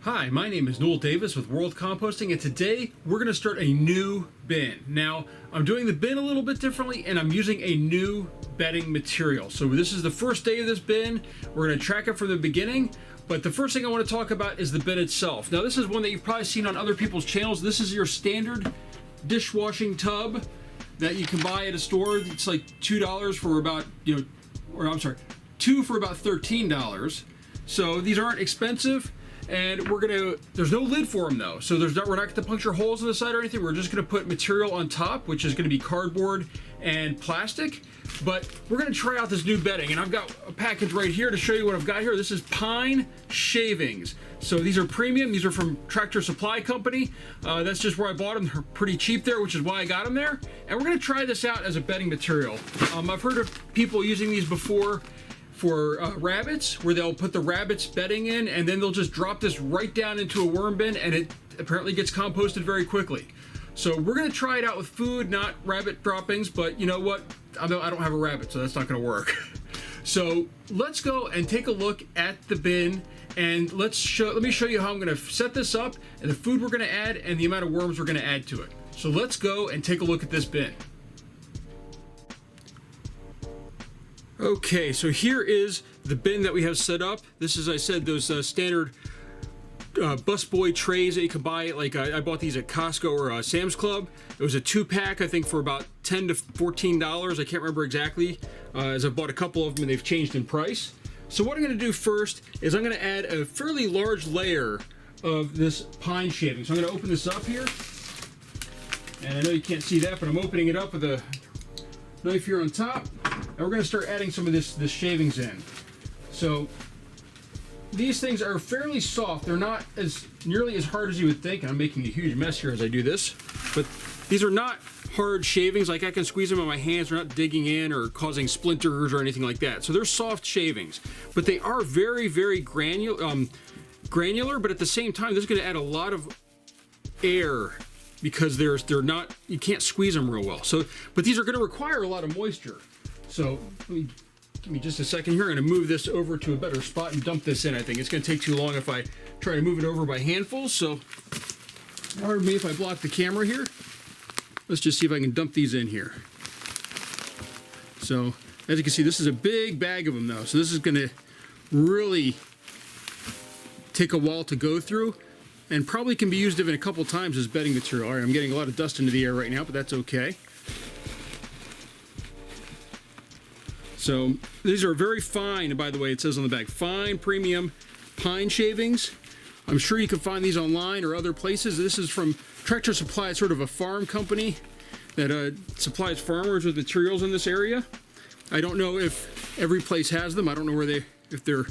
Hi, my name is Noel Davis with World Composting, and today we're going to start a new bin. Now, I'm doing the bin a little bit differently, and I'm using a new bedding material. So this is the first day of this bin. We're going to track it from the beginning, but the first thing I want to talk about is the bin itself. Now, this is one that you've probably seen on other people's channels. This is your standard dishwashing tub that you can buy at a store. It's like $2 for about, two for about $13. So these aren't expensive. And there's no lid for them though. So we're not going to puncture holes in the side or anything. We're just going to put material on top, which is going to be cardboard and plastic. But we're going to try out this new bedding. And I've got a package right here to show you what I've got here. This is pine shavings. So these are premium. These are from Tractor Supply Company. That's just where I bought them. They're pretty cheap there, which is why I got them there. And we're going to try this out as a bedding material. I've heard of people using these before for rabbits, where they'll put the rabbit's bedding in and then they'll just drop this right down into a worm bin, and it apparently gets composted very quickly. So we're going to try it out with food, not rabbit droppings, but you know what? I don't have a rabbit, so that's not going to work. So let's go and take a look at the bin, and let me show you how I'm going to set this up, and the food we're going to add, and the amount of worms we're going to add to it. So let's go and take a look at this bin. Okay, so here is the bin that we have set up. This is, I said, those standard busboy trays that you can buy. Like I bought these at Costco or Sam's Club. It was a 2-pack, I think, for about $10 to $14. I can't remember exactly, as I've bought a couple of them and they've changed in price. So what I'm going to do first is I'm going to add a fairly large layer of this pine shaving. So I'm going to open this up here, and I know you can't see that, but I'm opening it up with a knife here on top. And we're going to start adding some of this shavings in. So these things are fairly soft. They're not nearly as hard as you would think. And I'm making a huge mess here as I do this. But these are not hard shavings. Like I can squeeze them in my hands. They're not digging in or causing splinters or anything like that. So they're soft shavings. But they are very, very granular. But at the same time, this is going to add a lot of air, because they're not, you can't squeeze them real well. So, but these are going to require a lot of moisture. So give me just a second here. I'm going to move this over to a better spot and dump this in. I think it's going to take too long if I try to move it over by handfuls. So pardon me if I block the camera here. Let's just see if I can dump these in here. So as you can see, this is a big bag of them though. So this is going to really take a while to go through, and probably can be used even a couple times as bedding material. All right, I'm getting a lot of dust into the air right now, but that's okay. So these are very fine, by the way, it says on the back, fine premium pine shavings. I'm sure you can find these online or other places. This is from Tractor Supply. It's sort of a farm company that supplies farmers with materials in this area. I don't know if every place has them. I don't know if they're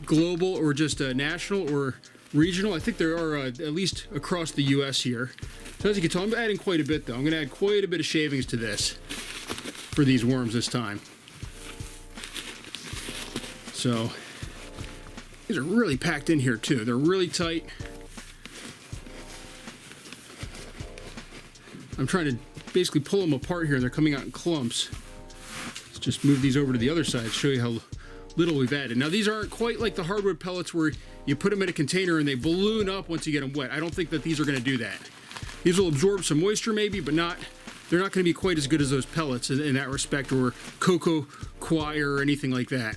global or just national or regional. I think there are at least across the US here. So as you can tell, I'm adding quite a bit though. I'm going to add quite a bit of shavings to this for these worms this time. So these are really packed in here too. They're really tight. I'm trying to basically pull them apart here. They're coming out in clumps. Let's just move these over to the other side, show you how little we've added. Now these aren't quite like the hardwood pellets where you put them in a container and they balloon up once you get them wet. I don't think that these are going to do that. These will absorb some moisture maybe, but they're not going to be quite as good as those pellets in that respect, or cocoa coir or anything like that.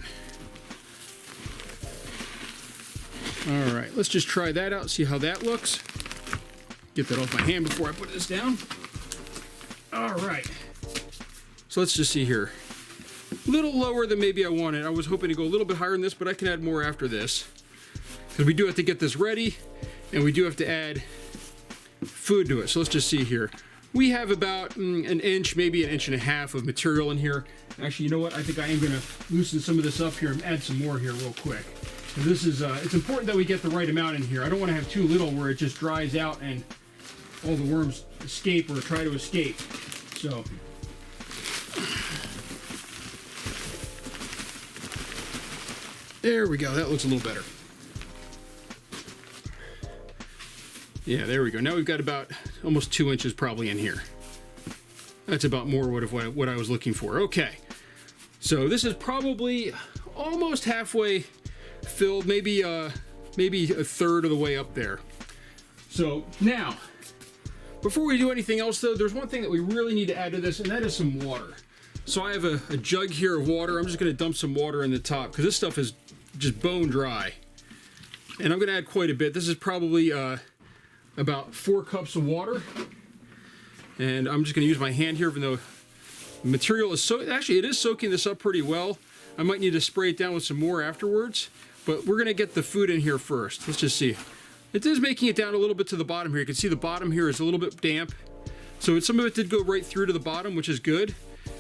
All right, let's just try that out, see how that looks. Get that off my hand before I put this down. All right, so let's just see here. A little lower than maybe I wanted. I was hoping to go a little bit higher than this, but I can add more after this, because we do have to get this ready, and we do have to add food to it. So let's just see here. We have about an inch, maybe an inch and a half of material in here. Actually, you know what? I think I am going to loosen some of this up here and add some more here real quick. So this is, it's important that we get the right amount in here. I don't want to have too little where it just dries out and all the worms escape or try to escape. So there we go. That looks a little better. Yeah, there we go. Now we've got about almost 2 inches probably in here. That's about more what I was looking for. Okay, so this is probably almost halfway filled, maybe maybe a third of the way up there. So now, before we do anything else though, there's one thing that we really need to add to this, and that is some water. So I have a jug here of water. I'm just going to dump some water in the top because this stuff is just bone dry. And I'm going to add quite a bit. This is probably about 4 cups of water. And I'm just going to use my hand here, even though the material is actually it is soaking this up pretty well. I might need to spray it down with some more afterwards, but we're going to get the food in here first. Let's just see. It is making it down a little bit to the bottom here. You can see the bottom here is a little bit damp. So some of it did go right through to the bottom, which is good.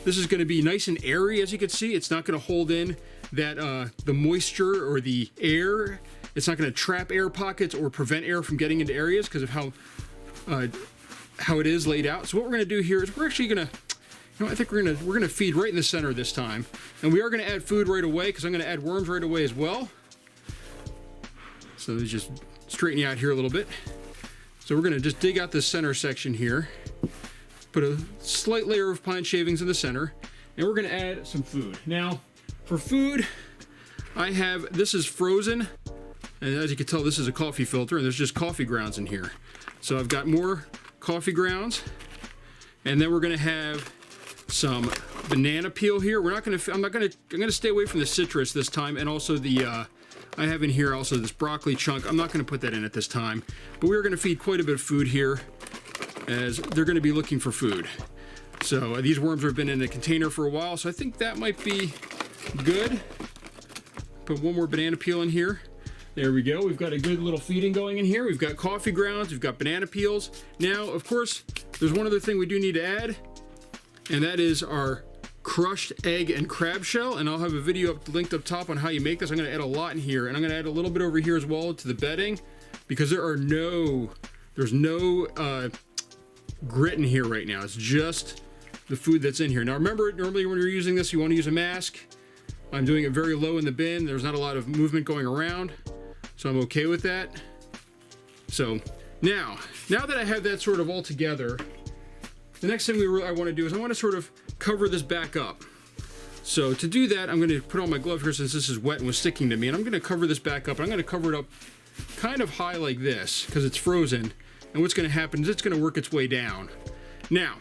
This is going to be nice and airy, as you can see. It's not going to hold in that the moisture or the air. It's not going to trap air pockets or prevent air from getting into areas because of how it is laid out. So what we're going to do here is we're actually going to, I think we're going to feed right in the center this time. And we are going to add food right away because I'm going to add worms right away as well. So let's just straighten you out here a little bit. So we're going to just dig out this center section here. Put a slight layer of pine shavings in the center, and we're going to add some food. Now, for food, this is frozen, and as you can tell, this is a coffee filter, and there's just coffee grounds in here. So I've got more coffee grounds, and then we're going to have some banana peel here. I'm going to stay away from the citrus this time, and also I have in here also this broccoli chunk. I'm not going to put that in at this time, but we're going to feed quite a bit of food here, as they're going to be looking for food. So these worms have been in a container for a while, so I think that might be good. Put one more banana peel in here. There we go. We've got a good little feeding going in here. We've got coffee grounds, we've got banana peels. Now, of course, there's one other thing we do need to add, and that is our crushed egg and crab shell, and I'll have a video linked up top on how you make this. I'm going to add a lot in here, and I'm going to add a little bit over here as well to the bedding, because there's no grit in here right now. It's just the food that's in here. Now remember, normally when you're using this, you want to use a mask. I'm doing it very low in the bin. There's not a lot of movement going around, so I'm okay with that. So now that I have that sort of all together, the next thing I want to do is I want to sort of cover this back up. So to do that, I'm going to put on my glove here since this is wet and was sticking to me, and I'm going to cover this back up. I'm going to cover it up kind of high like this because it's frozen. And what's going to happen is it's going to work its way down. Now,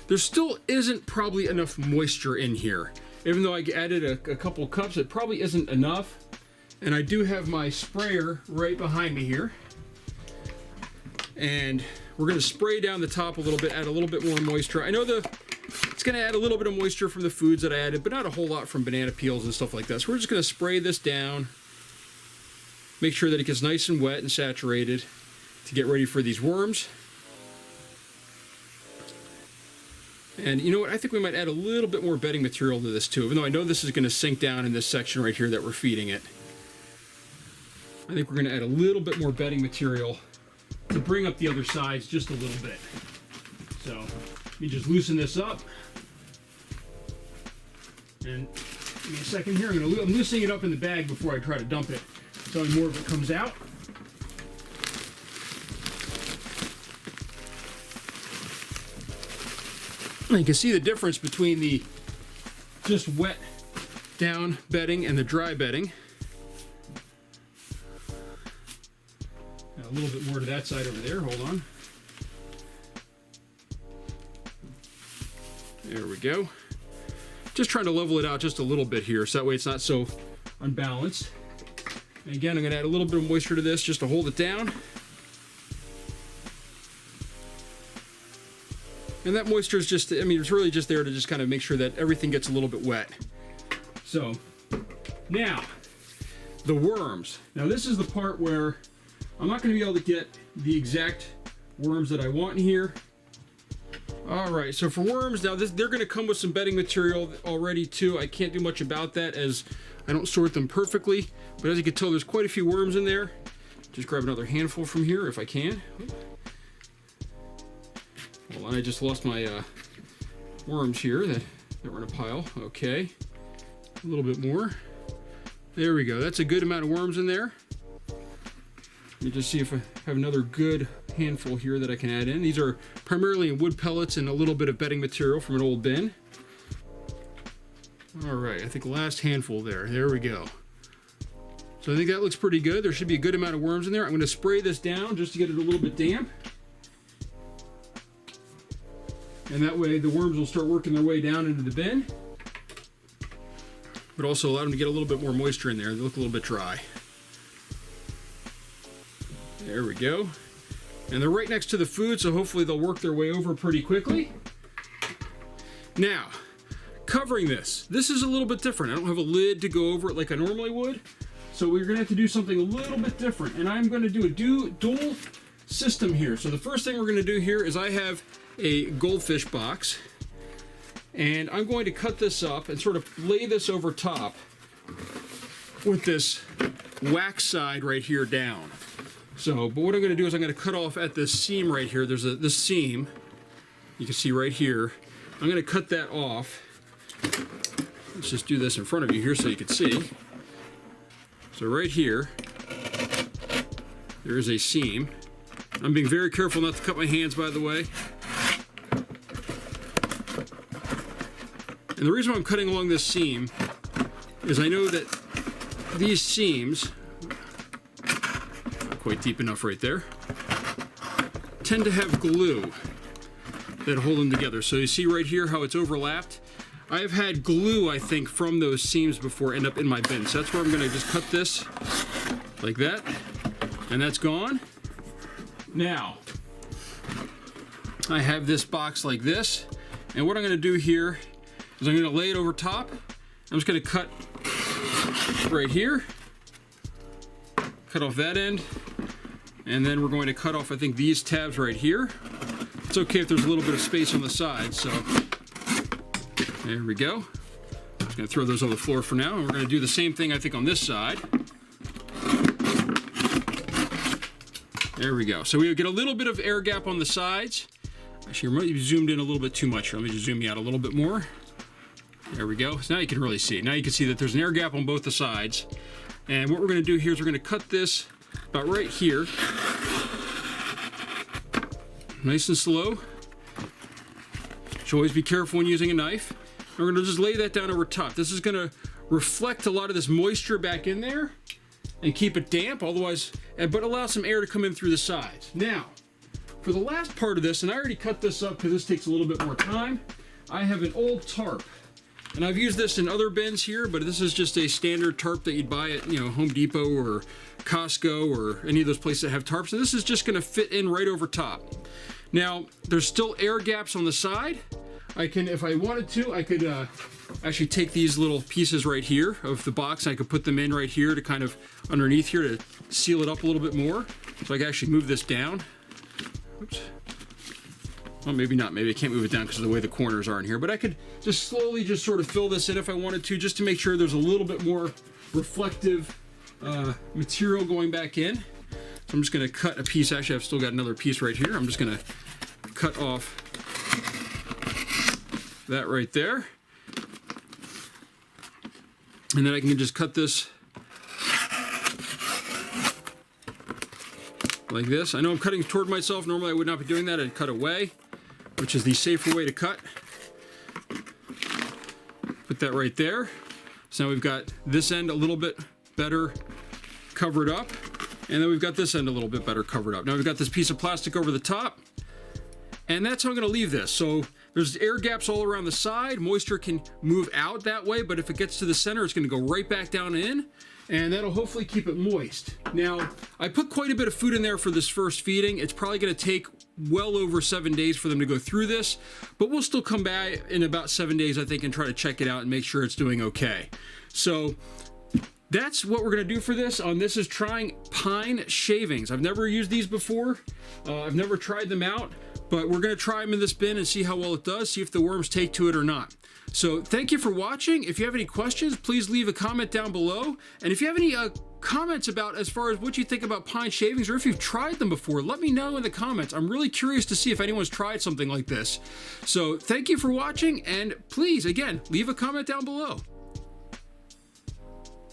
there still isn't probably enough moisture in here. Even though I added a couple cups, it probably isn't enough. And I do have my sprayer right behind me here. And we're going to spray down the top a little bit, add a little bit more moisture. I know it's going to add a little bit of moisture from the foods that I added, but not a whole lot from banana peels and stuff like that. So we're just going to spray this down. Make sure that it gets nice and wet and saturated to get ready for these worms. And you know what, I think we might add a little bit more bedding material to this too, even though I know this is going to sink down in this section right here that we're feeding it. I think we're going to add a little bit more bedding material to bring up the other sides just a little bit. So let me just loosen this up. And give me a second here. I'm loosening it up in the bag before I try to dump it, so more of it comes out. You can see the difference between the just wet down bedding and the dry bedding. Now a little bit more to that side over there. Hold on. There we go. Just trying to level it out just a little bit here, so that way it's not so unbalanced. And again, I'm going to add a little bit of moisture to this just to hold it down. And that moisture is just, it's really just there to just kind of make sure that everything gets a little bit wet. So, now, the worms. Now this is the part where I'm not going to be able to get the exact worms that I want in here. Alright, so for worms, now they're going to come with some bedding material already too. I can't do much about that as I don't sort them perfectly. But as you can tell, there's quite a few worms in there. Just grab another handful from here if I can. Well, I just lost my worms here that were in a pile. Okay, a little bit more. There we go. That's a good amount of worms in there. Let me just see if I have another good handful here that I can add in. These are primarily in wood pellets and a little bit of bedding material from an old bin. All right, I think last handful there. There we go. So I think that looks pretty good. There should be a good amount of worms in there. I'm going to spray this down just to get it a little bit damp. And that way the worms will start working their way down into the bin. But also allow them to get a little bit more moisture in there. They look a little bit dry. There we go. And they're right next to the food, so hopefully they'll work their way over pretty quickly. Now, covering this. This is a little bit different. I don't have a lid to go over it like I normally would. So we're going to have to do something a little bit different. And I'm going to do a dual system here. So the first thing we're going to do here is I have a goldfish box. And I'm going to cut this up and sort of lay this over top with this wax side right here down. So, but what I'm going to do is I'm going to cut off at this seam right here. There's this seam, you can see right here. I'm going to cut that off. Let's just do this in front of you here so you can see. So right here, there is a seam. I'm being very careful not to cut my hands, by the way. And the reason why I'm cutting along this seam is I know that these seams, not quite deep enough right there, tend to have glue that hold them together. So you see right here how it's overlapped? I've had glue, I think, from those seams before end up in my bin. So that's where I'm going to just cut this like that, and that's gone. Now, I have this box like this, and what I'm going to do here is I'm going to lay it over top. I'm just going to cut right here, cut off that end, and then we're going to cut off, I think, these tabs right here. It's okay if there's a little bit of space on the side, so there we go. I'm just going to throw those on the floor for now, and we're going to do the same thing, I think, on this side. There we go. So we get a little bit of air gap on the sides. Actually, I might have zoomed in a little bit too much. Let me just zoom you out a little bit more. There we go. So now you can really see. Now you can see that there's an air gap on both the sides. And what we're going to do here is we're going to cut this about right here. Nice and slow. Should always be careful when using a knife. And we're going to just lay that down over top. This is going to reflect a lot of this moisture back in there and keep it damp, otherwise, but allow some air to come in through the sides. Now, for the last part of this, and I already cut this up because this takes a little bit more time, I have an old tarp. And I've used this in other bins here, but this is just a standard tarp that you'd buy at, Home Depot or Costco or any of those places that have tarps. And this is just going to fit in right over top. Now, there's still air gaps on the side. I can, if I wanted to, I could actually take these little pieces right here of the box, and I could put them in right here to kind of underneath here to seal it up a little bit more. So I can actually move this down. Oops. Well, maybe not. Maybe I can't move it down because of the way the corners are in here. But I could just slowly just sort of fill this in if I wanted to, just to make sure there's a little bit more reflective material going back in. So I'm just going to cut a piece. Actually, I've still got another piece right here. I'm just going to cut off that right there. And then I can just cut this like this. I know I'm cutting toward myself. Normally I would not be doing that. I'd cut away, which is the safer way to cut. Put that right there. So now we've got this end a little bit better covered up, and then we've got this end a little bit better covered up. Now we've got this piece of plastic over the top, and that's how I'm going to leave this. So there's air gaps all around the side. Moisture can move out that way, but if it gets to the center, it's going to go right back down in, and that'll hopefully keep it moist. Now, I put quite a bit of food in there for this first feeding. It's probably going to take well over 7 days for them to go through this, but we'll still come back in about 7 days, I think, and try to check it out and make sure it's doing okay. So that's what we're going to do for this. This is trying pine shavings. I've never used these before. I've never tried them out. But we're going to try them in this bin and see how well it does, see if the worms take to it or not. So thank you for watching. If you have any questions, please leave a comment down below. And if you have any comments about as far as what you think about pine shavings, or if you've tried them before, let me know in the comments. I'm really curious to see if anyone's tried something like this. So thank you for watching, and please, again, leave a comment down below.